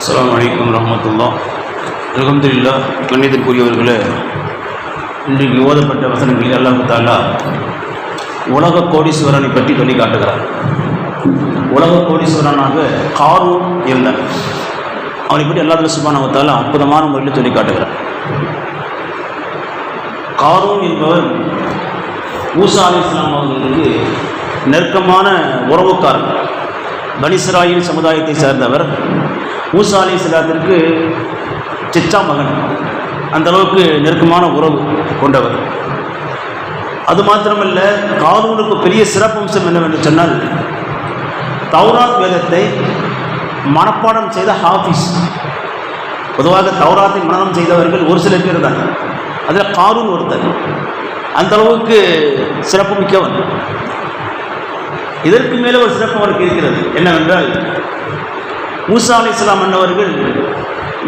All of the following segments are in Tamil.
அஸ்ஸலாமு அலைக்கும் வரஹ்மத்துல்லாஹ். அல்ஹம்துலில்லாஹ். கண்ணியத்திற்குரியவர்களே, இன்றைக்கு ஓதப்பட்ட வசனங்களில் அல்லாஹ் தஆலா உலக கோடீஸ்வரனை பற்றி சொல்லி காட்டுகிறார். உலக கோடீஸ்வரனாக காரூன் இருந்தான். அவனை பற்றி அல்லாஹ் சுப்ஹானஹு வ தஆலா அற்புதமான முறையில் சொல்லி காட்டுகிறார். காரூன் என்பவர் மூசா அலைஹிஸ்ஸலாம் அவர்களுக்கு நெருக்கமான உறவுக்காரர். பனி இஸ்ராயீல் சமுதாயத்தை சேர்ந்தவர். மூசா அலைஹிஸ்ஸலாத்திற்கு சிச்சா மகன். அந்த அளவுக்கு நெருக்கமான உறவு கொண்டவர். அது மாத்திரமல்ல, காரூனுக்கு பெரிய சிறப்பம்சம் என்னவென்று சொன்னால், தௌராத் வேதத்தை மனப்பாடம் செய்த ஹாஃபிஸ். பொதுவாக தௌராத்தை மனனம் செய்தவர்கள் ஒரு சில பேர் தான். அதில் காரூன் ஒருத்தர். அந்த அளவுக்கு சிறப்பு மிக்கவன். இதற்கு மேலே ஒரு சிறப்பு அவருக்கு இருக்கிறது. என்னவென்றால், மூசா அலைஹிஸ்ஸலாம் அன்னவர்கள்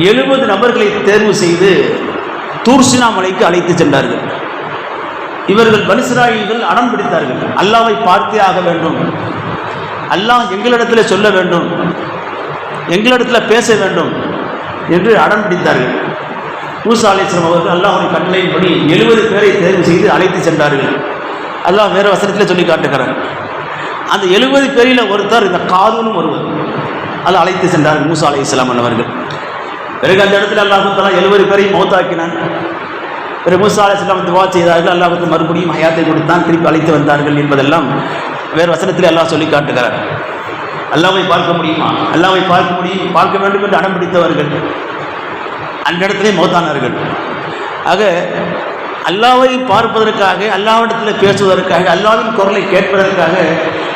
70 நபர்களை தேர்வு செய்து தூர்சினா மலைக்கு அழைத்து சென்றார்கள். இவர்கள் பனி இஸ்ராயீல்கள் அடம் பிடித்தார்கள். அல்லாஹ்வை பார்த்தே ஆக வேண்டும், அல்லாஹ் எங்களிடத்தில் சொல்ல வேண்டும், எங்களிடத்தில் பேச வேண்டும் என்று அடம் பிடித்தார்கள். மூசா அலைஹிஸ்ஸலாம் அவர்கள் அல்லாஹ்வுடைய கட்டளையின்படி 70 பேரை தேர்வு செய்து அழைத்து சென்றார்கள். அல்லாஹ் வேறு வசனத்தில் சொல்லி காட்டுகிறார். அந்த 70 பேரில் ஒருத்தர் இந்த காரூனும் ஒருவர். அதை அழைத்து சென்றார்கள் மூசா அலைஹிஸ்ஸலாம் அவர்கள். பிறகு அந்த இடத்துல அல்லாஹ் தஆலா 70 பேரையும் மௌத்தாக்கினான். பிறகு மூசா அலைஹிஸ்ஸலாம் துவா செய்தார்கள். அல்லாஹ் மறுபடியும் ஹயாத்தை கொடுத்தான், திருப்பி அழைத்து வந்தார்கள் என்பதெல்லாம் வேறு வசனத்தில் அல்லாஹ் சொல்லி காட்டுகிறார். அல்லாஹ்வை பார்க்க முடியுமா? அல்லாஹ்வை பார்க்க முடியும், பார்க்க வேண்டும் என்று அடம் பிடித்தவர்கள் அந்த இடத்திலே மௌத்தானார்கள். ஆக அல்லாஹ்வை பார்ப்பதற்காக, அல்லாஹ்விடத்தில் பேசுவதற்காக, அல்லாஹ்வின் குரலை கேட்பதற்காக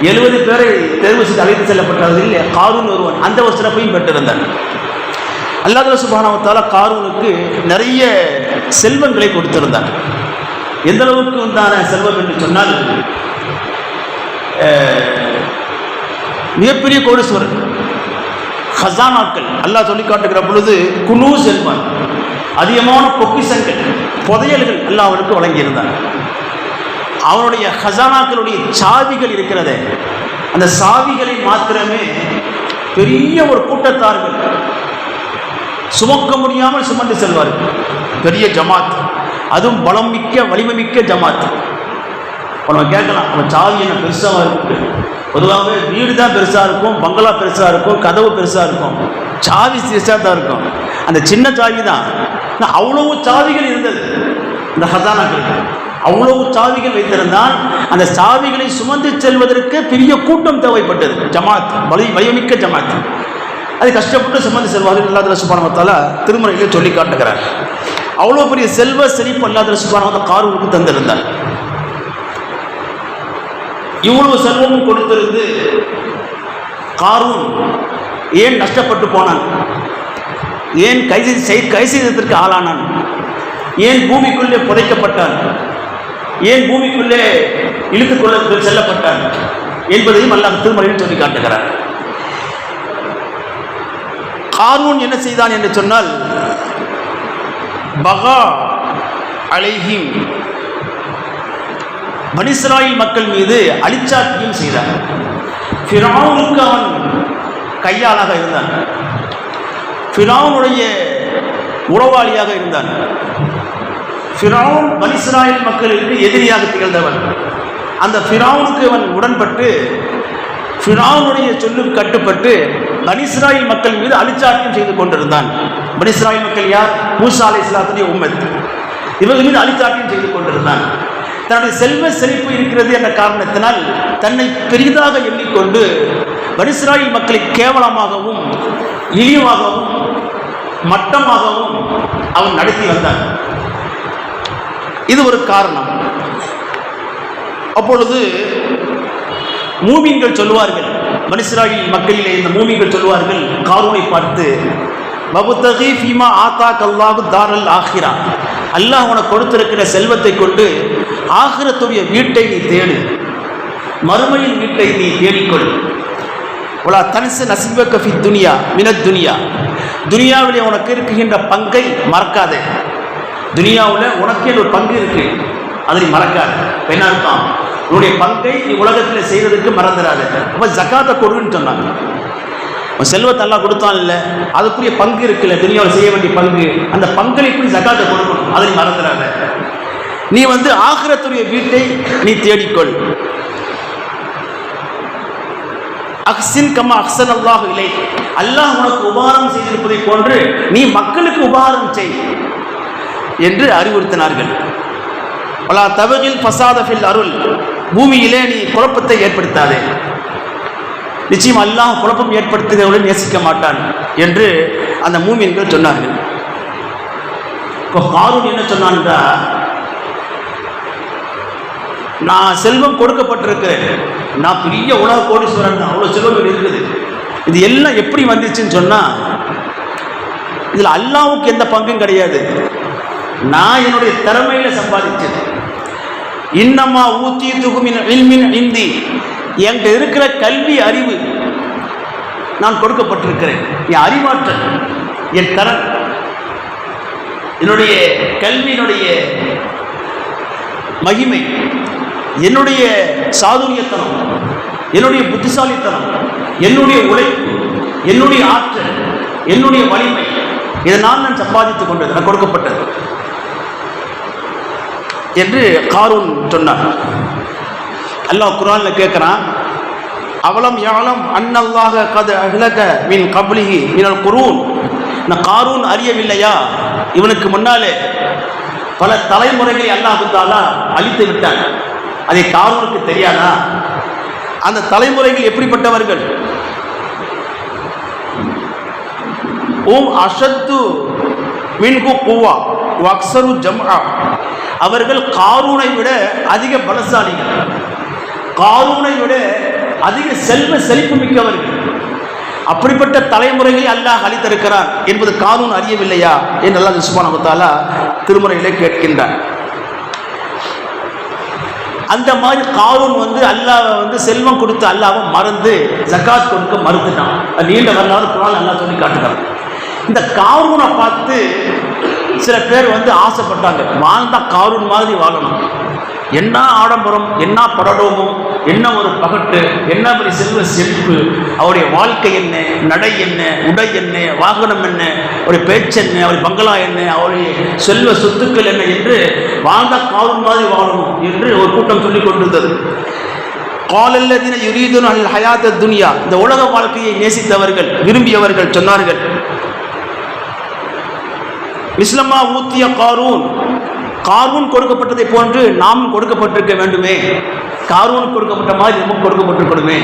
70 பேரை தேர்வு செய்து அழைத்து செல்லப்பட்டவர்கள் காரூன் ஒருவன். அந்த ஒரு சிறப்பையும் பெற்றிருந்தார். அல்லாஹ் சுப்ஹானஹு வ தஆலா காரூனுக்கு நிறைய செல்வங்களை கொடுத்திருந்தார். எந்த அளவுக்கு உண்டான செல்வம் என்று சொன்னால், மிகப்பெரிய கோடீஸ்வரர். ஹசானாக்கள் அல்லாஹ் சொல்லி காட்டுகிற பொழுது குனூஸ் என்பான், அதிகமான பொக்கிஷங்கள், புதையல்கள் அல்லாஹ் அவனுக்கு வழங்கியிருந்தார். அவனுடைய ஹசானாக்களுடைய சாவிகள் இருக்கிறதே, அந்த சாவிகளை மாத்திரமே பெரிய ஒரு கூட்டத்தார்கள் சுமக்க முடியாமல் சுமந்து செல்வார்கள். பெரிய ஜமாத், அதுவும் பலம் மிக்க வலிமை மிக்க ஜமாத். நம்ம கேட்கலாம், அவன் சாவி என்ன பெருசாக இருக்கு? பொதுவாகவே வீடு தான் பெருசாக இருக்கும், பங்களா பெருசாக இருக்கும், கதவு பெருசாக இருக்கும், சாவி பெருசாக தான் இருக்கும். அந்த சின்ன சாவி தான். அவ்வளவு சாவிகள் இருந்தது இந்த ஹசானாக்களுக்கு. அவ்வளவு சாவிகள் வைத்திருந்தால் அந்த சாவிகளை சுமந்து செல்வதற்கு பெரிய கூட்டம் தேவைப்பட்டது. ஜமாத், வலிமைமிக்க ஜமாத். அது கஷ்டப்பட்டு சுமந்து செல்வார்கள். அல்லாஹ் சுப்ஹானஹு வ தஆலா திருமறையிலே சொல்லி காட்டுகிறார். அவ்வளோ பெரிய செல்வ செழிப்பு அல்லாஹ் சுப்ஹானஹு வ தஆலா காரூனுக்கு தந்திருந்தார். இவ்வளவு செல்வமும் கொடுத்திருந்து காரூன் ஏன் நஷ்டப்பட்டு போனான்? ஏன் கைசேதத்திற்கு ஆளானான்? ஏன் பூமிக்குள்ளே புதைக்கப்பட்டான்? ஏன் பூமிக்குள்ளே இழுத்துக்கொள்ள செல்லப்பட்டான் என்பதையும் அல்லாஹ் திருமறையில் சொல்லி காட்டுகிறார். காரூன் என்ன செய்தான் என்று சொன்னால், பகா அலைஹிம், பனி இஸ்ராயீல் மக்கள் மீது அழிச்சாட்டியம் செய்தான். ஃபிரௌனுக்கு அவன் கையாளாக இருந்தான். ஃபிரௌனுடைய உறவாளியாக இருந்தான். ஃபிரௌன் பனி இஸ்ராயீல் மக்களுக்கு எதிரியாக திகழ்ந்தவன். அந்த ஃபிரௌனுக்கு அவன் உடன்பட்டு, ஃபிரௌனுடைய சொல்லுக்கு கட்டுப்பட்டு பனி இஸ்ராயீல் மக்கள் மீது அழிச்சாட்டியம் செய்து கொண்டிருந்தான். பனி இஸ்ராயீல் மக்கள் யார்? மூசா அலைஹிஸ்ஸலாத்துடைய உம்மத். இவர்கள் மீது அழிச்சாட்டியம் செய்து கொண்டிருந்தான். தன்னுடைய செல்வ செழிப்பு இருக்கிறது என்ற காரணத்தினால் தன்னை பெரிதாக எண்ணிக்கொண்டு பனி இஸ்ராயீல் மக்களை கேவலமாகவும் இழிவாகவும் மட்டமாகவும் அவன் நடத்தி வந்தான். இது ஒரு காரணம். அப்பொழுது மூமின்கள் சொல்லுவார்கள், பனி இஸ்ராயீல் மக்களிலே இந்த மூமின்கள் சொல்லுவார்கள் காரூனை பார்த்து, வபுதகி ஃபீமா ஆதாக் அல்லாஹு தாரல் ஆஹிரா, அல்லாஹ் உனக்கு கொடுத்திருக்கிற செல்வத்தை கொண்டு ஆகிரத்துடைய வீட்டை நீ தேடு, மறுமையின் வீட்டை நீ தேடிக்கொள். உலா தன்சு நசீபக ஃபி துனியா மினத் துனியா, துனியாவிலே உனக்கு இருக்கின்ற பங்கை மறக்காதே. துனியாவில் உனக்கே ஒரு பங்கு இருக்கு, அதை நீ மறக்காது. என்ன அர்த்தம்? உன்னுடைய பங்கை நீ உலகத்தில் செய்வதற்கு மறந்துடாது. அப்போ ஜக்காத்தை கொடுன்னு சொன்னாங்க. செல்வத்தை அல்லாஹ் கொடுத்தான் இல்லை, அதுக்குரிய பங்கு இருக்குல்ல, துனியாவில் செய்ய வேண்டிய பங்கு, அந்த பங்களிப்பு ஜகாத்தை கொடுக்கணும். அதை மறந்துடாத. நீ ஆகிரத்துடைய வீட்டை நீ தேடிக்கொள். அஹ்சின் கமா அஹ்சன் அல்லாஹ் இலை, அல்லாஹ் உனக்கு உபகாரம் செய்திருப்பதை போன்று நீ மக்களுக்கு உபகாரம் செய் என்று அறிவுறுத்தினார்கள். வலா தபகில் ஃபஸாத ஃபில் அருள், பூமியிலே நீ குழப்பத்தை ஏற்படுத்தாதே, நிச்சயம் அல்லாஹ் குழப்பம் ஏற்படுத்துகிறவர்கள் நேசிக்க மாட்டான் என்று அந்த மூமின்கள் சொன்னார்கள். இப்போ காரூன் என்ன சொன்னான்டா, நான் செல்வம் கொடுக்கப்பட்டிருக்கிறேன், நான் பெரிய உலக கோடீஸ்வரன் தான், அவ்வளோ செல்வம் இருக்குது, இது எல்லாம் எப்படி வந்துச்சுன்னு சொன்னால் இதில் அல்லாஹ்வுக்கு எந்த பங்கும் கிடையாது, நான் என்னுடைய திறமையில் சம்பாதிச்சது. இன்னமா ஊத்தீதுஹு மின் இல்மின் இந்தி, என்கிட்ட இருக்கிற கல்வி அறிவு நான் கொடுக்கப்பட்டிருக்கிறேன். என் அறிவாற்றல், என் திறன், என்னுடைய கல்வியினுடைய மகிமை, என்னுடைய சாதுரியத்தனம், என்னுடைய புத்திசாலித்தனம், என்னுடைய உழைப்பு, என்னுடைய ஆற்றல், என்னுடைய வலிமை, இதனால் நான் சம்பாதித்துக் கொண்டது, நான் கொடுக்கப்பட்டது என்று காரூன் சொன்னார். அல்லாஹ் குர்ஆன்ல கேட்கிறான், அவலம் யாலம் அன்னல்லாஹ கத் அஹ்லக மின் கப்லிஹி மினல் குரூன், நான் காரூன் அறியவில்லையா, இவனுக்கு முன்னாலே பல தலைமுறைகளை அல்லாஹ் தஆலா அழித்து விட்டான், அதை காரூனுக்கு தெரியாதா? அந்த தலைமுறைகள் எப்படிப்பட்டவர்கள்? ஓம் அஷத்து மின்ஹு குவா வக்ஸரு ஜம்ஆ, அவர்கள் காரூனை விட அதிக பலசாலிகள், காரூனை விட அதிக செல்வ செழிப்பு மிக்கவர்கள். அப்படிப்பட்ட தலைமுறைகளை அல்லாஹ் அளித்திருக்கிறான் என்பது காரூன் அறியவில்லையா என்று அல்லாஹ் சுப்ஹானஹு வ தஆலா திருமுறையிலே கேட்கின்றார். அந்த மாதிரி காரூன் அல்லாஹ் செல்வம் கொடுத்து அல்லாஹ்வை மறந்து ஜகாத் கொடுக்க மறுத்துட்டான். நீண்ட வரலாறு குர்ஆன் அல்லாஹ் சொல்லி காட்டுகிறான். இந்த காரூனை பார்த்து சில பேர் ஆசைப்பட்டாங்க, வாழ்ந்தா காரூன் மாதிரி வாழணும், என்ன ஆடம்பரம், என்ன படடோமம், என்ன ஒரு பகட்டு, என்ன ஒரு செல்வ செழிப்பு, அவருடைய வாழ்க்கை என்ன, நடை என்ன, உடை என்ன, வாகனம் என்ன, அவருடைய பேச்சு என்ன, அவருடைய பங்களா என்ன, அவருடைய செல்வ சொத்துக்கள் என்ன என்று வாழ்ந்தா காரூன் மாதிரி வாழணும் என்று ஒரு கூட்டம் சொல்லிக் கொண்டிருந்தது. காலல்லதீன யுரீதுன அல் ஹயாத்த துன்யா, இந்த உலக வாழ்க்கையை நேசித்தவர்கள், விரும்பியவர்கள் சொன்னார்கள், மிஸ்லமா ஊத்திய காரூன், காரூன் கொடுக்கப்பட்டதை போன்று நாம் கொடுக்கப்பட்டிருக்க வேண்டுமே, காரூன் கொடுக்கப்பட்ட மாதிரி நமக்கு கொடுக்கப்பட்டிருக்கணுமே,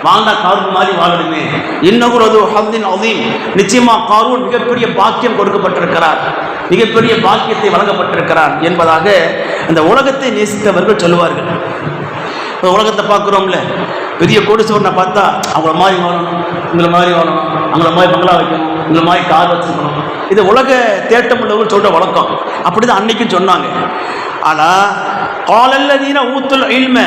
வாழ்ந்தா காரூன் மாதிரி வாழணுமே. இன்னகுரது ஹம்தின் அதீம், நிச்சயமா காரூன் மிகப்பெரிய பாக்கியம் கொடுக்கப்பட்டிருக்கிறார், மிகப்பெரிய பாக்கியத்தை வழங்கப்பட்டிருக்கிறார் என்பதாக அந்த உலகத்தை நேசித்தவர்கள் சொல்லுவார்கள். உலகத்தை பார்க்குறோம்ல, பெரிய கோடீஸ்வரனை பார்த்தா அவங்கள மாதிரி வாழணும், உங்களை மாதிரி வாழணும், அவங்கள மாதிரி பங்களா வைக்கணும், உங்களை மாதிரி கார் வச்சுக்கணும், இது உலக தேட்டம் உள்ளவர்கள் சொல்கிற வழக்கம். அப்படி தான் அன்னைக்கும் சொன்னாங்க. ஆனால் காலல்லதீன ஊத்துல் இல்ம,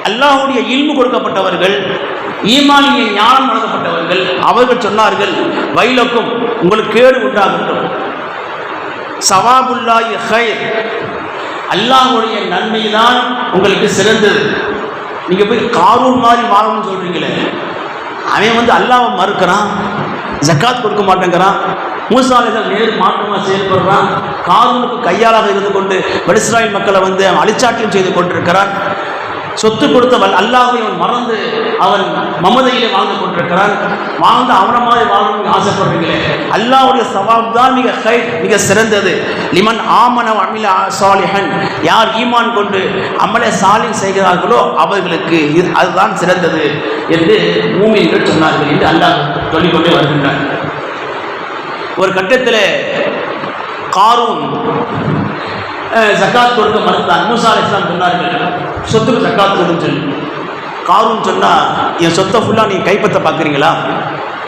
அல்லாஹ்வுடைய இல்மு கொடுக்கப்பட்டவர்கள், ஈமானிய ஞானம் வழங்கப்பட்டவர்கள், அவர்கள் சொன்னார்கள், வைலக்கும், உங்களுக்கு கேடு உண்டாகட்டும், சவாபுல்லாஹி ஹைர், அல்லாஹ்வுடைய நன்மை தான் உங்களுக்கு சிறந்தது. நீங்கள் போய் காரூன் மாதிரி வாழணும்னு சொல்கிறீங்களே, அவன் அல்லாஹ்வை மறுக்கிறான், ஜக்காத் கொடுக்க மாட்டேங்கிறான், மூசா அலைஹிஸ்ஸலாம் நேரு மாற்றமாக செயல்படுறான், காரூனுக்கு கையாளாக இருந்து கொண்டு பனி இஸ்ராயீல் மக்களை அவன் அழிச்சாட்டியம் செய்து கொண்டிருக்கிறான், சொத்து கொடுத்தவன் அல்லாஹ்வை அவன் மறந்து அவன் மமதையிலே வாழ்ந்து கொண்டிருக்கிறான், வாழ்ந்து அவனை மாதிரி வாழணும்னு ஆசைப்படுறீங்களே, அல்லாஹ்வுடைய சவாப் தான் மிக சிறந்தது. லிமன் ஆமன அமில சாலிஹன், யார் ஈமான் கொண்டு அமலே சாலிஹ் செய்கிறார்களோ அவர்களுக்கு அதுதான் சிறந்தது என்று மூமின்கள் சொன்னார்கள் என்று அல்லாஹ் சொல்லிக்கொண்டே வருகின்றார். ஒரு கட்டத்தில் காரூன் ஜக்காத் கொடுக்க மறுத்தான். மூசா அலைஹிஸ்ஸலாம் சொன்னார்கள், சொத்துக்கு ஜக்காத் கொடுன்னு சொல்லி. காரூன் சொன்னால், என் சொத்தை ஃபுல்லாக நீங்கள் கைப்பற்ற பார்க்குறீங்களா,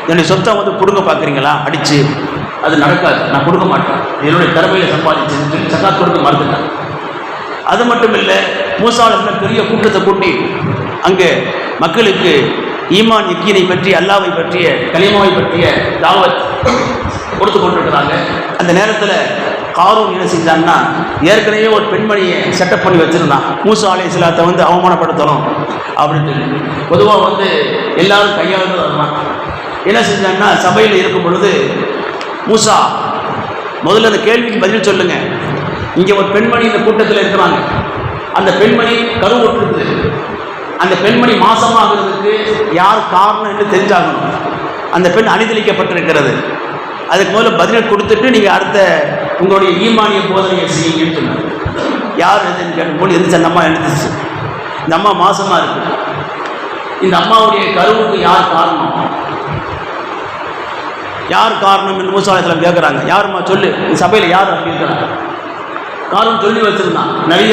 என்னுடைய சொத்தை கொடுங்க பார்க்குறீங்களா, அடித்து, அது நடக்காது, நான் கொடுக்க மாட்டேன், என்னுடைய திறமையில் சம்பாதிச்சுன்னு சொல்லி ஜக்காத் கொடுக்க மறுத்துட்டேன். அது மட்டும் இல்லை, மூசா அலைஹிஸ்ஸலாம் பெரிய கூட்டத்தை கூட்டி அங்கே மக்களுக்கு ஈமான் யக்கீனை பற்றி, அல்லாஹ்வை பற்றிய, கலிமாவை பற்றிய தாவத் கொடுத்து கொண்டிருக்கிறாங்க. அந்த நேரத்தில் காரூன் என்ன செஞ்சான்னா, ஏற்கனவே ஒரு பெண்மணியை செட்டப் பண்ணி வச்சுருந்தான். மூசா அலைஹிஸ்ஸலாத்தை வந்து அவமானப்படுத்தணும் அப்படின்னு சொல்லி. பொதுவாக வந்து எல்லாரும் கையாளுறது வரலாம். என்ன செஞ்சாங்கன்னா, சபையில் இருக்கும் பொழுது, மூசா முதல்ல அந்த கேள்விக்கு பதில் சொல்லுங்க. இங்கே ஒரு பெண்மணி இந்த கூட்டத்தில் இருக்கிறாங்க. அந்த பெண்மணி கருவுற்றுது. அந்த பெண்மணி மாசமாகிறதுக்கு யார் காரணம் என்று தெரிஞ்சாகணும். அந்த பெண் அணிதளிக்கப்பட்டிருக்கிறது. அதுக்கு முதல்ல பதில் கொடுத்துட்டு நீங்கள் அடுத்த உங்களுடைய ஈமானிய போதனையை செய்யுங்கன்னு சொன்னாங்க. யார் எதுன்னு கேட்கும்போது எந்திரிச்சு அந்த அம்மா எழுந்துச்சு. இந்த அம்மா மாசமாக இருக்கு. இந்த அம்மாவுடைய கருவுக்கு யார் காரணம், யார் காரணம் என்று மூசா அலைஹிஸ்ஸலாம் கேட்குறாங்க. யாருமா சொல்லு, இந்த சபையில் யார் அப்படி இருக்கிறாங்க? காரணம் சொல்லி வச்சிருந்தான், நிறைய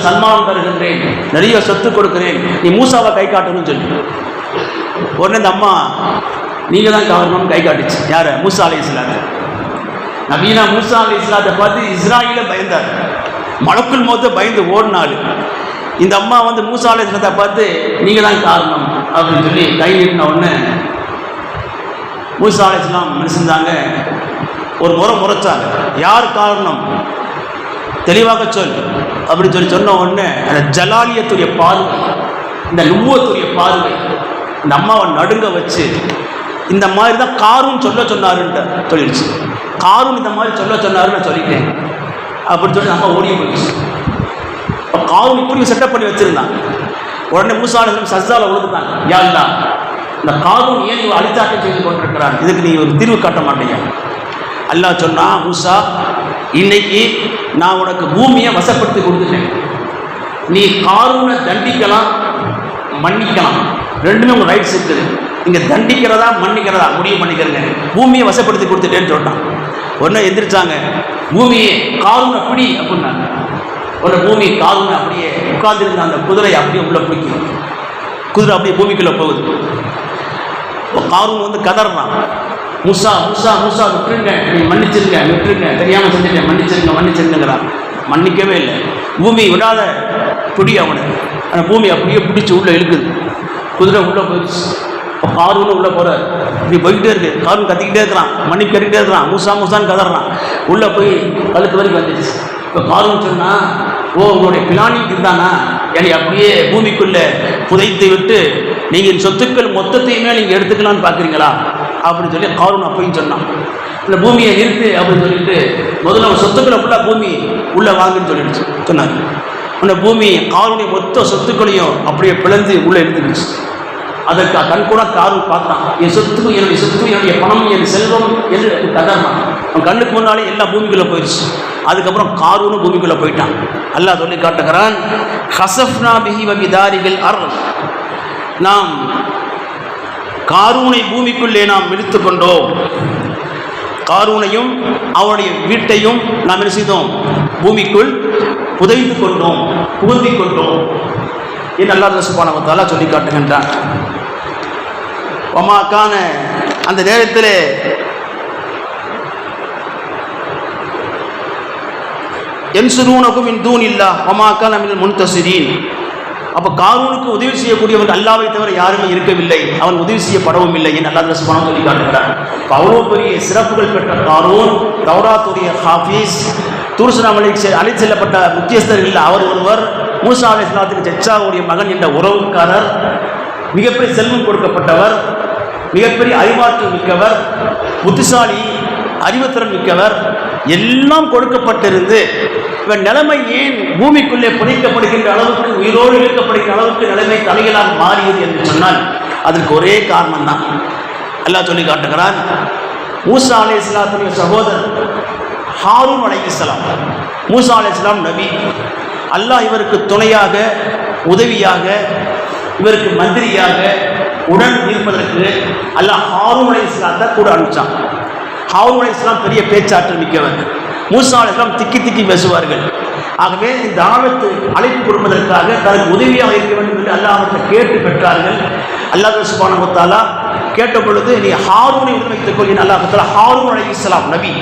சன்மானம் தருகின்றேன், நிறைய சொத்து கொடுக்கிறேன், நீ மூசாவை கை காட்டணும்னு சொல்லி. உடனே இந்த அம்மா நீங்கள் தான் காரணம்னு கை காட்டுச்சு. யார்? மூசா அலைஹிஸ்ஸலாத்தை. நபீனா மூசா அலைஹிஸ்ஸலாத்தை பார்த்து இஸ்ராயீல பயந்தார். மலக்குல் மௌத்தை பயந்து ஓடினாள். இந்த அம்மா வந்து மூசா அலைஹிஸ்ஸலாத்தை பார்த்து நீங்கள் தான் காரணம் அப்படின்னு சொல்லி கை நீட்டின உடனே மூசா அலைஹிஸ்ஸலாம் மனுஷந்தாங்க ஒரு முறைச்சாங்க. யார் காரணம், தெளிவாக சொல் அப்படின்னு சொல்லி சொன்ன உடனே அந்த ஜலாலியத்துடைய பார்வை, இந்த நுபுவத்துடைய பார்வை இந்த அம்மாவை நடுங்க வச்சு, இந்த மாதிரி தான் காரூன் சொன்னாருன்ட்டு சொல்லிடுச்சு. காரூன் இந்த மாதிரி சொன்னாருன்னு நான் சொல்லிட்டேன் அப்படின்னு சொல்லி அம்மா ஓடிய போயிடுச்சு. இப்போ காரூன் இப்படி செட்டப் பண்ணி வச்சுருந்தான். உடனே மூசா அலைஹிஸ்ஸலாம் சஜ்தால விழுந்துட்டாங்க. யா அல்லாஹ், இந்த காரூன் ஏன் இவன் அழித்தாட்டம் செய்து கொண்டிருக்கிறான், இதுக்கு நீ ஒரு தீர்வு காட்ட மாட்டீங்க. அல்லாஹ் சொன்னா, மூசா இன்னைக்கு நான் உனக்கு பூமியை வசப்படுத்தி கொடுத்துட்டேன். நீ காரூனை தண்டிக்கலாம், மன்னிக்கலாம், ரெண்டுமே உங்கள் ரைட்ஸ் இருக்குது. இங்கே தண்டிக்கிறதா மன்னிக்கிறதா முடிவு பண்ணிக்கிறங்க. பூமியை வசப்படுத்தி கொடுத்துட்டேன்னு சொன்னான். உடனே எந்திரிச்சாங்க. பூமியை காரூன் அப்படி அப்படின்னாங்க. உடனே பூமி காரூன் அப்படியே உட்கார்ந்துருந்த அந்த குதிரையை அப்படியே உள்ள பிடிக்கும். குதிரை அப்படியே பூமிக்குள்ளே போகுது. காரூன் வந்து கதறான், மூசா மூசா மூசா விட்டுருங்க, நீ மன்னிச்சிருங்க, விட்டுருங்க, தெரியாமல் செஞ்சுட்டேன், மன்னிச்சிருங்கிறான். மன்னிக்கவே இல்லை. பூமி விடாத பிடி அவனை. அந்த பூமி அப்படியே பிடிச்சி உள்ளே இழுக்குது. குதிரை உள்ளே போயிடுச்சு. இப்போ காரூன் உள்ளே போகிறார். இப்படி போய்கிட்டே இருக்கு. காரூன் கத்திக்கிட்டே இருக்கிறான், மன்னிப்பு கட்டிக்கிட்டே இருக்கிறான், மூசா மூசான்னு கதறான். உள்ளே போய் கழுத்து வரைக்கும் வந்துடுச்சு. இப்போ காரூன் சொன்னா, ஓ உங்களுடைய பிளானிங் இருந்தானா, என்னை அப்படியே பூமிக்குள்ளே புதைத்து விட்டு நீங்கள் சொத்துக்கள் மொத்தத்தையுமே நீங்கள் எடுத்துக்கலான்னு பார்க்குறீங்களா அப்படின்னு சொல்லி காரூன் அப்பையும் சொன்னான். இல்லை பூமியை நிறுத்து அப்படின்னு சொல்லிட்டு முதல்ல சொத்துக்களை ஃபுல்லாக பூமி உள்ளே வாங்குன்னு சொல்லிடுச்சு சொன்னார். அந்த பூமி காரூனுடைய மொத்த சொத்துக்களையும் அப்படியே பிளந்து உள்ளே எடுத்துக்கிடுச்சு. அதற்கு கண்கூட காரூன் பார்த்தான். என் சொத்து, என்னுடைய சொத்து, என்னுடைய பணம், என் செல்வம் என்று கதறான். அவன் கண்ணுக்கு முன்னாலே எல்லாம் பூமிக்குள்ளே போயிடுச்சு. அதுக்கப்புறம் காரூனும் பூமிக்குள்ளே போயிட்டான். அல்லாஹ் சொல்லி காட்டுகிறான், ஹஸஃப்னா பிஹி வ பிதாரிஹில் அர்த், நாம் காரூனை பூமிக்குள்ளே நாம் இழுத்து கொண்டோம். காரூனையும் அவனுடைய வீட்டையும் நாம் என்ன செய்தோம், பூமிக்குள் புதைத்து கொண்டோம், புகுத்தி கொண்டோம் என்று அல்லாஹ் சுப்ஹானஹு வ தஆலா சொல்லி காட்டுகின்றான். வமாக்கான அந்த நேரத்தில் யன்சுரூனகும் மின் தூனில்லாஹ் வமாக்கான மினல் முன்தஸிரீன். அப்போ காரூனுக்கு உதவி செய்யக்கூடியவர்கள் அல்லாஹ்வை தவிர யாருமே இருக்கவில்லை, அவன் உதவி செய்யப்படவும் இல்லை என்று அல்லாஹ் சுப்ஹானஹு சொல்லி காட்டுகிறான். அவ்வளோ பெரிய சிறப்புகள் பெற்ற காரூன், தௌராத்துடைய ஹாஃபீஸ், தூர்சினா மலைக்கு அழைத்து செல்லப்பட்ட முக்கியஸ்தர்கள் அவர் ஒருவர், மூசா அலைஹிஸ்ஸலாத்துக்கு ஜச்சாவுடைய மகன் என்ற உறவுக்காரர், மிகப்பெரிய செல்வம் கொடுக்கப்பட்டவர், மிகப்பெரிய அறிவாற்றல் மிக்கவர், புத்திசாலி, அறிவுத்திறன் மிக்கவர், எல்லாம் கொடுக்கப்பட்டிருந்து இவன் நிலைமை ஏன் பூமிக்குள்ளே புதைக்கப்படுகின்ற அளவுக்கு, உயிரோடு இழுக்கப்படுகின்ற அளவுக்கு நிலைமை தலைகளாக மாறியது என்று சொன்னால் அதற்கு ஒரே காரணம் தான். அல்லாஹ் சொல்லி காட்டுகிறான், மூசா அலைஹிஸ்ஸலாத்துடைய சகோதரர் ஹாரூன் அலைஹிஸ்ஸலாம். மூசா அலைஹிஸ்ஸலாம் நபி. அல்லாஹ் இவருக்கு துணையாக, உதவியாக, இவருக்கு மந்திரியாக உடன் இருப்பதற்கு அல்லாஹ் ஹாரூன் அலைஹிஸ்ஸலாத்தை கூட அனுப்பிச்சான். ஹாரூன் அலைஹிஸ்ஸலாம் பெரிய பேச்சாற்றல் மிக்கவர். மூசா அலைஹிஸ்ஸலாம் திக்கி பேசுவார்கள். ஆகவே இந்த தாவத்து அழைப்பு கொடுப்பதற்காக தனக்கு உதவியாக இருக்க வேண்டும் என்று அல்லாஹ்விடத்தை கேட்டு பெற்றார்கள். அல்லாஹ் சுப்ஹானஹு வ தஆலா கேட்ட பொழுது, நீ ஹாரூனை உடன் வைத்துக் கொள். அல்லாஹ் தஆலா ஹாரூன் அலைஹிஸ்ஸலாம் நபி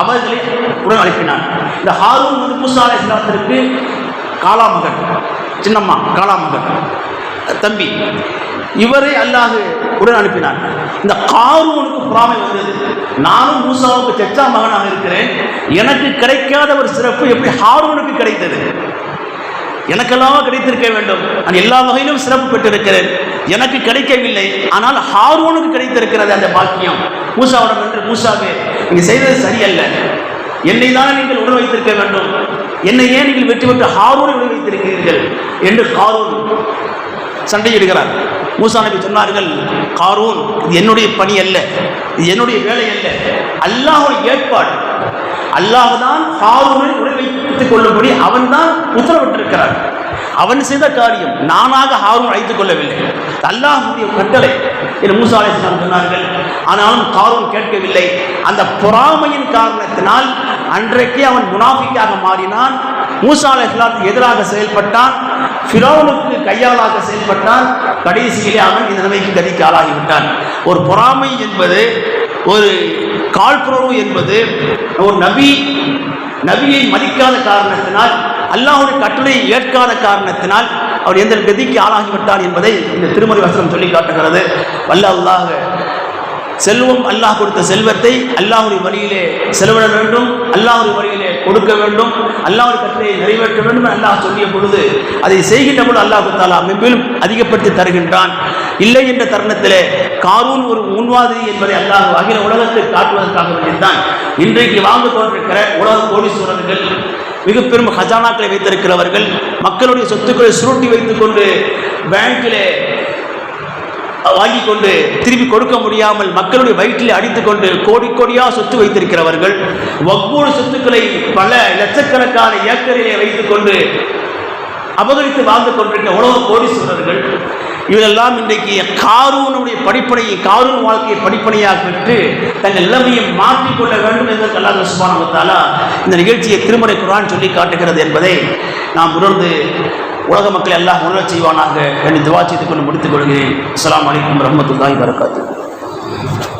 அவர்களை உடன் அனுப்பினான். இந்த ஹாரூன் வந்து மூசா அலைஹிஸ்ஸலாத்திற்கு காலாமகன், சின்னம்மா காலாமகன் தம்பி. இவரை அல்லாஹ் உடன் அனுப்பினான். இந்த காரூனுக்கு பொறாமை வந்தது. நானும் மூசாவுக்கு செச்சா மகனாக இருக்கிறேன், எனக்கு கிடைக்காத ஒரு சிறப்பு எப்படி ஹாரூனுக்கு கிடைத்தது? எனக்கெல்லாம் கிடைத்திருக்க வேண்டும், நான் எல்லா வகையிலும் சிறப்பு பெற்றிருக்கிறேன், எனக்கு கிடைக்கவில்லை, ஆனால் ஹாரூனுக்கு கிடைத்திருக்கிறது அந்த பாக்கியம். மூசாவிடம் என்று, மூசாவே நீங்க செய்தது சரியல்ல, என்னை தானே நீங்கள் உணவு வைத்திருக்க வேண்டும், என்னை ஏன் நீங்கள் வெற்றி பெற்று ஹாரூனை உணவு வைத்திருக்கிறீர்கள் என்று காரூன் சண்டையிடுகிறார். மூசா நபி சொன்னார்கள், காரூன் இது என்னுடைய பணி அல்ல, இது என்னுடைய வேலை அல்ல, அல்லாஹ்வுடைய ஏற்பாடு. அல்லாஹ் தான் ஹாரூனை உணவு வைத்துக் கொள்ளும்படி அவன் தான் உத்தரவிட்டிருக்கிறார். அவன் செய்த காரியம், நானாக ஹாரூன் அழைத்துக் கொள்ளவில்லை, அல்லாஹ்வுடைய கட்டளை என்று மூசா அலைஹிஸ்ஸலாம் சொன்னார்கள். ஆனாலும் காரூன் கேட்கவில்லை. அந்த பொறாமையின் காரணத்தினால் அன்றைக்கே அவன் முனாஃபிக்காக மாறினான், மூசா அலைஹிஸ்ஸலாத்துக்கு எதிராக செயல்பட்டான், ஃபிரௌனுக்கு கையாளாக செயல்பட்டான். கடைசியிலே அவன் இந்த நிலைமைக்கு கதிக்கு ஆளாகிவிட்டான். ஒரு பொறாமை என்பது, ஒரு காழ்ப்புறவு என்பது, ஒரு நபியை மதிக்காத காரணத்தினால், அல்லாஹ்வுடைய கட்டளையை ஏற்காத காரணத்தினால் அவர் எந்த கதிக்கு ஆளாகிவிட்டான் என்பதை இந்த திருமறை வசனம் சொல்லி காட்டுகிறது. அல்லாஹ் செல்வம், அல்லாஹ் கொடுத்த செல்வத்தை அல்லாஹ்வுடைய வழியிலே செலவிட வேண்டும், அல்லாஹ்வுடைய வழியிலே கொடுக்க வேண்டும், அல்லாஹ்வுடைய கட்டளையை நிறைவேற்ற வேண்டும் அல்லாஹ் சொல்லிய பொழுது அதை செய்கின்ற பொழுது அல்லாஹ் தஆலா மேலும் அதிகப்படுத்தி தருகின்றான். இல்லை என்ற தருணத்திலே காரூன் ஒரு முன்வாதிரி என்பதை அல்லாஹ் அகில உலகத்தை காட்டுவதற்காக வேண்டித்தான் இன்றைக்கு வாழ்ந்து கொண்டிருக்கிற உலக கோடீஸ்வரர்கள், மிக பெரும் ஹஜானாக்களை வைத்திருக்கிறவர்கள், மக்களுடைய சொத்துக்களை சுருட்டி வைத்துக் கொண்டு பேங்கிலே வாங்கி கொண்டு திருப்பி கொடுக்க முடியாமல் மக்களுடைய வயிற்றில் அடித்துக் கொண்டு கோடி கோடியாக சொத்து வைத்திருக்கிறவர்கள், ஒவ்வொரு சொத்துக்களை பல லட்சக்கணக்கான ஏக்கரிலே வைத்துக் கொண்டு அபகரித்து வாழ்ந்து கொண்டிருக்கிற உலக கோடீஸ்வரர்கள், இவரெல்லாம் இன்றைக்கு காரூனுடைய படிப்பனையை, காரூன் வாழ்க்கையை படிப்பனையாக பெற்று தங்கள் நிலைமையை மாற்றிக்கொள்ள வேண்டும் என்று அல்லாஹ் சுப்ஹானஹு வ தஆலா இந்த நிகழ்ச்சியை திருமறை குர்ஆன் சொல்லி காட்டுகிறது என்பதை நாம் உணர்ந்து உலக மக்களை அல்லாஹ் உணரச் செய்வானாக என்று துஆ செய்து கொண்டு முடித்துக் கொள்கிறேன். அஸ்ஸலாமு அலைக்கும் வரஹ்மத்துல்லாஹி வபரகாத்துஹு.